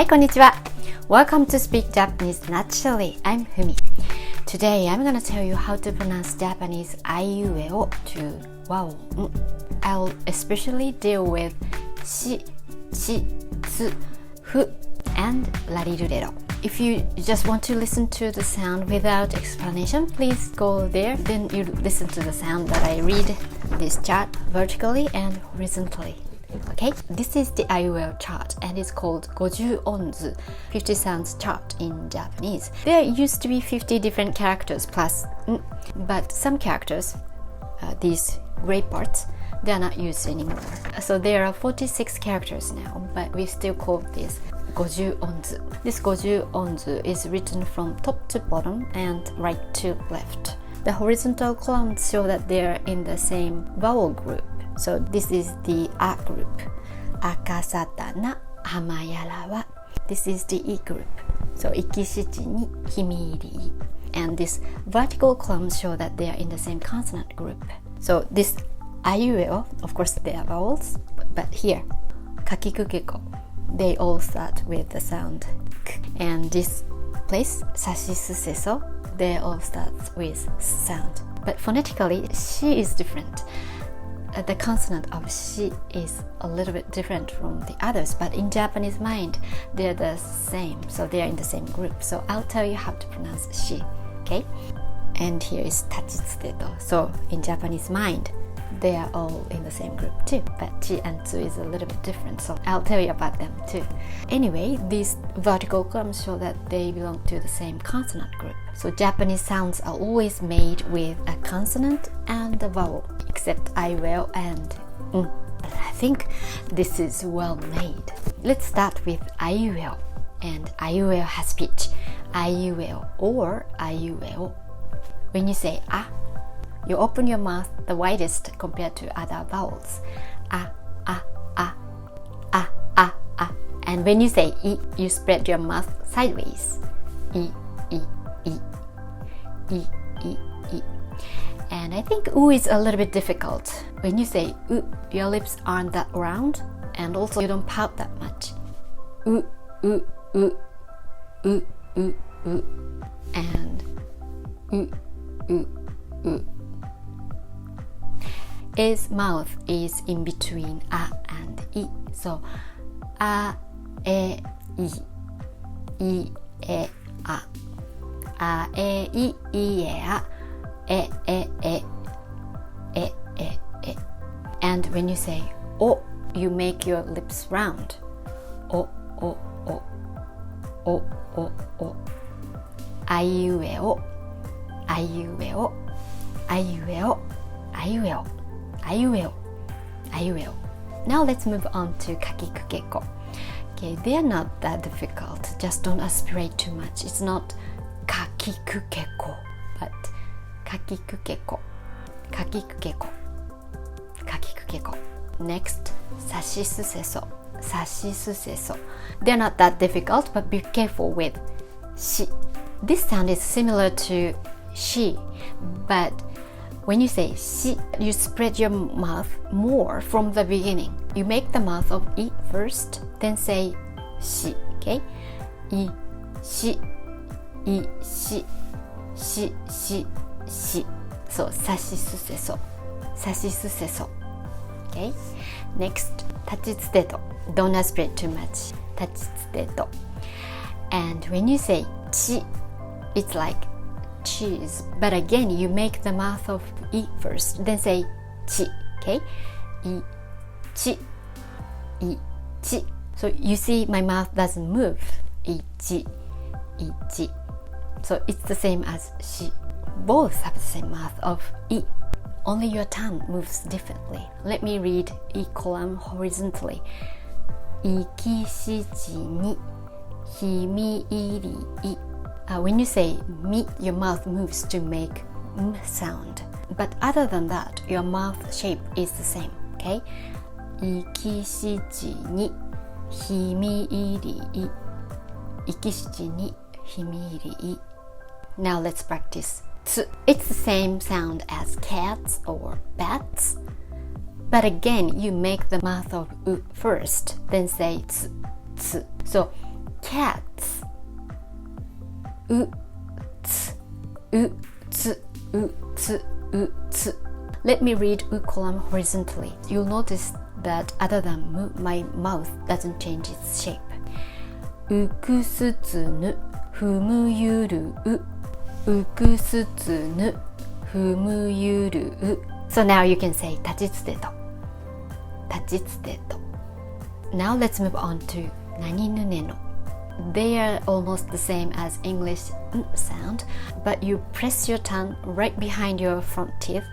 Hi, konnichiwa. Welcome to Speak Japanese Naturally. I'm Fumi. Today, I'm gonna tell you how to pronounce Japanese aiueo to vowel. I'll especially deal with shi, chi, tsu, fu, and lariruredo. If you just want to listen to the sound without explanation, please go there. Then you listen to the sound that I read this chart vertically and horizontally. Okay, this is the aiueo chart and it's called 50 音図, 50 sounds chart in Japanese. There used to be 50 different characters plus but some characters, these gray parts, they are not used anymore. So there are 46 characters now, but we still call this 50 音図. This 50 音図 is written from top to bottom and right to left. The horizontal columns show that they are in the same vowel group. So this is the A group. Akasatana, hamayarawa. This is the E group. So ikishichi ni himiri. And this vertical columns show that they are in the same consonant group. So this aiueo, of course they are vowels, but here, kakikukeko, they all start with the sound k. And this place, sashisuseso, they all start with sound. But phonetically, shi is different. The consonant of shi is a little bit different from the others, but in Japanese mind, they're the same, so they're in the same group. So I'll tell you how to pronounce shi, okay? And here is tachitsuteto. So in Japanese mind, they are all in the same group too, but chi and tsu is a little bit different, so I'll tell you about them too. Anyway, these vertical columns show that they belong to the same consonant group. So Japanese sounds are always made with a consonant and a vowel, except aiueo and But I think this is well made. Let's start with aiueo. And aiueo has pitch. Aiueo or aiueo. When you say a, you open your mouth the widest compared to other vowels. A, a, a, a, a, a. And when you say I, you spread your mouth sideways. I, I, I, I, I, I. And I think U is a little bit difficult. When you say U, your lips aren't that round, and also you don't pout that much. U, U, U, U, U, U, and U, U, U. His mouth is in between a and I. So a, e, I, e, a. A, e, I, e, a. E, e, e, e, e, e. And when you say o, you make your lips round. O, o, o, o, o, o. Aiueo, aiueo, aiueo, aiueo, aiueo, aiueo. Now let's move on to kakikukeko. Okay, they are not that difficult. Just don't aspirate too much. It's not kakikukeko, but kakikukeko, kakikukeko, kakikukeko. Next, sashisuseso, sashisuseso. They're not that difficult, but be careful with shi. This sound is similar to shi, but when you say shi, you spread your mouth more from the beginning. You make the mouth of I first, then say shi, okay? I, shi, I, shi, shi, shi, shi. So, sashisuseso, sashisuseso. Okay? Next, tachitsuteto. Don't aspirate too much. Tachitsuteto. And when you say chi, it's like cheese. But again, you make the mouth of I first, then say chi. Okay? I, chi, I, chi. So you see my mouth doesn't move. Ichi, ichi. So it's the same as shi. Both have the same mouth of I. Only your tongue moves differently. Let me read I column horizontally. Ikishichi ni himiiri. When you say mi, your mouth moves to make m sound. But other than that, your mouth shape is the same. Okay? Ikishichi ni himiiri. Ikishichi ni himiiri. Now let's practice. It's the same sound as cats or bats, but again you make the mouth of U first, then say ts, ts. So cats. U, ts, u, ts, u, ts, u, ts. Let me read u column horizontally. You'll notice that other than mu, my mouth doesn't change its shape. うくすつぬふむゆるううくすつぬふむゆるう So now you can say 立ちつてと立ちつてと Now let's move on to 何ぬねの They are almost the same as English sound, but you press your tongue right behind your front teeth,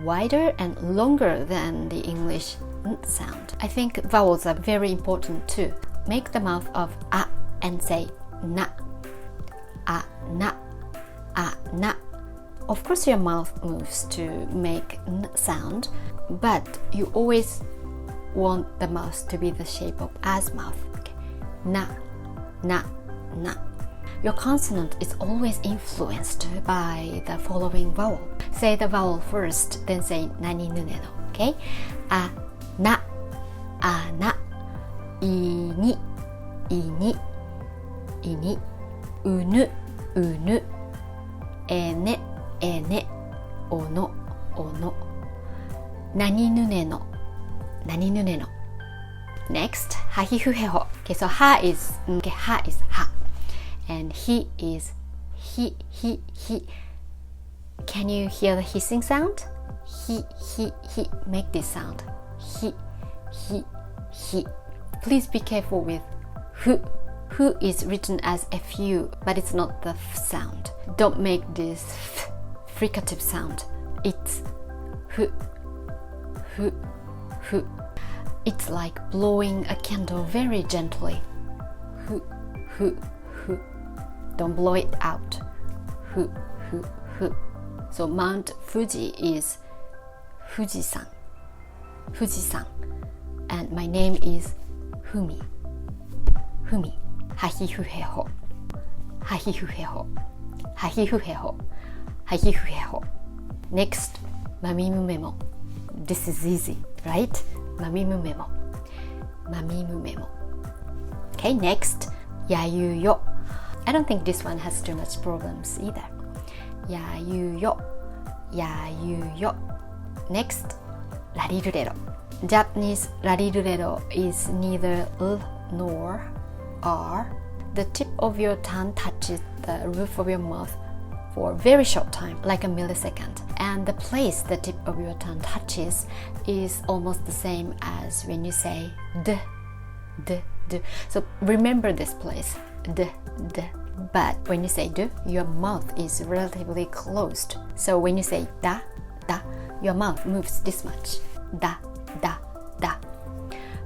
wider and longer than the English sound. I think vowels are very important too. Make the mouth of a and say na, a na, a na. Of course your mouth moves to make n sound, but you always want the mouth to be the shape of a's mouth. Okay. Na, na, na. Your consonant is always influenced by the following vowel. Say the vowel first, then say nani nune no. Okay? A, na, a na, I ni, ini, ini, unu, unu, ene, ene, ono, ono. Nani nune no, nani nune no. Next, hahifuheho. Okay, so ha is ha. And he is he. Can you hear the hissing sound? He. Make this sound. He. Please be careful with hu. Hu is written as fu, but it's not the f sound. Don't make this fricative sound. It's hu. It's like blowing a candle very gently. Hu. Don't blow it out. Hu. So Mount Fuji is Fuji-san. And my name is Fumi. Hahifuheho. Next, mamimumemo. This is easy, right? Mamimumemo. Okay, next, aiueo. I don't think this one has too much problems either. Aiueo. Next, rarirurero. Japanese rarirurero is neither l nor r. The tip of your tongue touches the roof of your mouth for a very short time, like a millisecond. And the place the tip of your tongue touches is almost the same as when you say d. So remember this place, d. But when you say d, your mouth is relatively closed. So when you say da, your mouth moves this much. Da.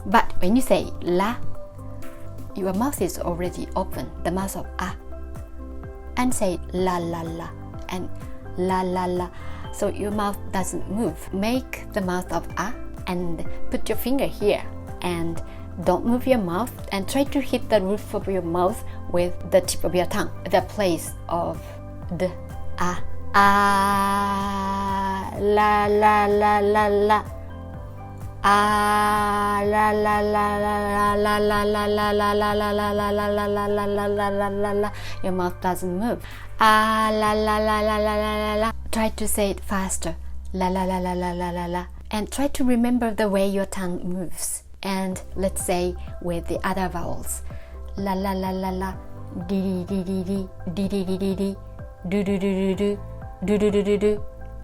But when you say la, your mouth is already open, the mouth of a. And say la and la. So your mouth doesn't move. Make the mouth of a and put your finger here and don't move your mouth and try to hit the roof of your mouth with the tip of your tongue, the place of the a. La. Your mouth doesn't move. La. Try to say it faster. La. And try to remember the way your tongue moves. And let's say with the other vowels. La. Di. Do.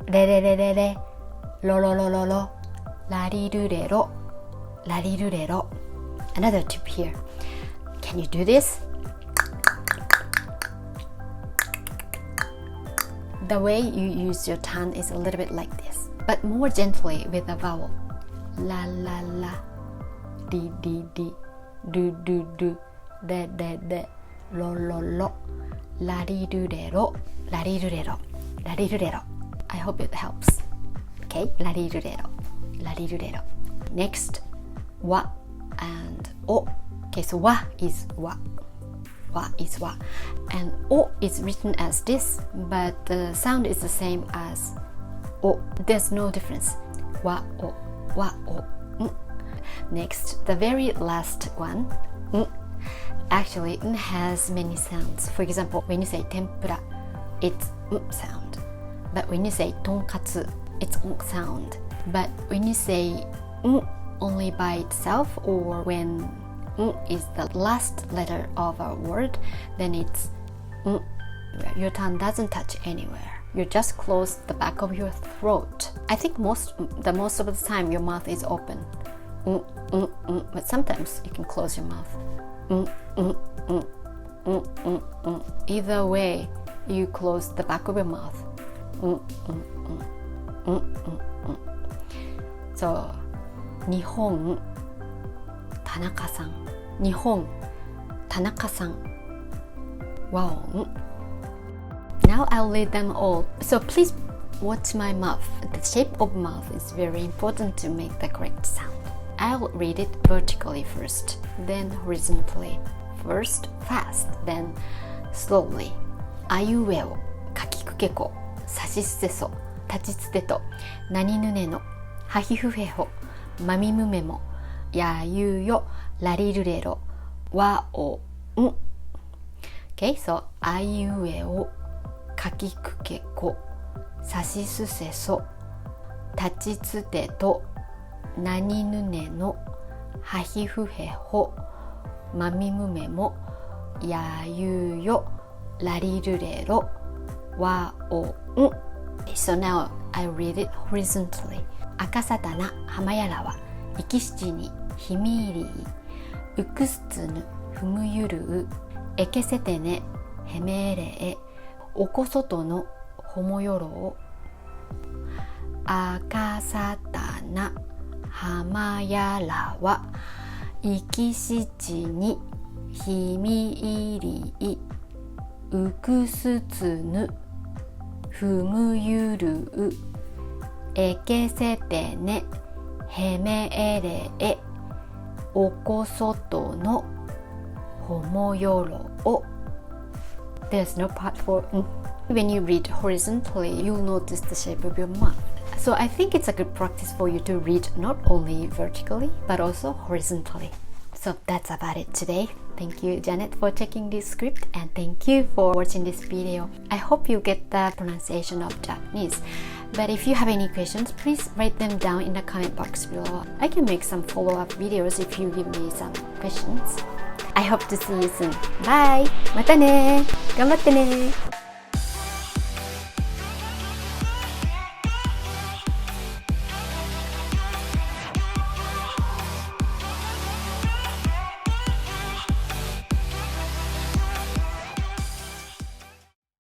Re. Lo. Larirurero. Another tip here. Can you do this? The way you use your tongue is a little bit like this, but more gently with the vowel. La. Di. Do. De. Lo. Larirurero. I hope it helps. Okay, larirurero. Next, wa and o. Okay, so wa is wa. And o is written as this, but the sound is the same as o. There's no difference. Wa o. Next, the very last one. actually has many sounds. For example, when you say tempura, it's sound. But when you say tonkatsu, it's sound. But when you say only by itself, or when is the last letter of a word, then it's your tongue doesn't touch anywhere. You just close the back of your throat. I think most of the time your mouth is open. But sometimes you can close your mouth. Either way, you close the back of your mouth. So, 日本田中さん、日本田中さん、和音。Now I'll read them all. So please watch my mouth. The shape of mouth is very important to make the correct sound. I'll read it vertically first, then horizontally. First fast, then slowly. あいうえお、かきくけこ、さしすせそ、立ちつてと、なにぬねの、はひふへほ、まみむめも、やゆよ、らりるれろ、わおん。Okay, so あいうえお、かきくけこ、さしすせそ、立ちつてと、なにぬねの、はひふへほ、まみむめも、やゆよ、らりるれろ、わおん。So now I read it horizontally. 赤さたなはまやらは、いきしちにひみいりい、うくすつぬふむゆるう、えけせてねへめれえ、おこそとのほもよろう。赤さたなはまやらは、いきしちにひみいりい、うくすつぬふむゆるう、えけせてねへめえれえ、おこそとのほもよろう。There's no part for When you read horizontally, you'll notice the shape of your mouth. So I think it's a good practice for you to read not only vertically, but also horizontally. So that's about it today. Thank you, Janet, for checking this script, and thank you for watching this video. I hope you get the pronunciation of Japanese. But if you have any questions, please write them down in the comment box below. I can make some follow-up videos if you give me some questions. I hope to see you soon. Bye! またね! 頑張ってね!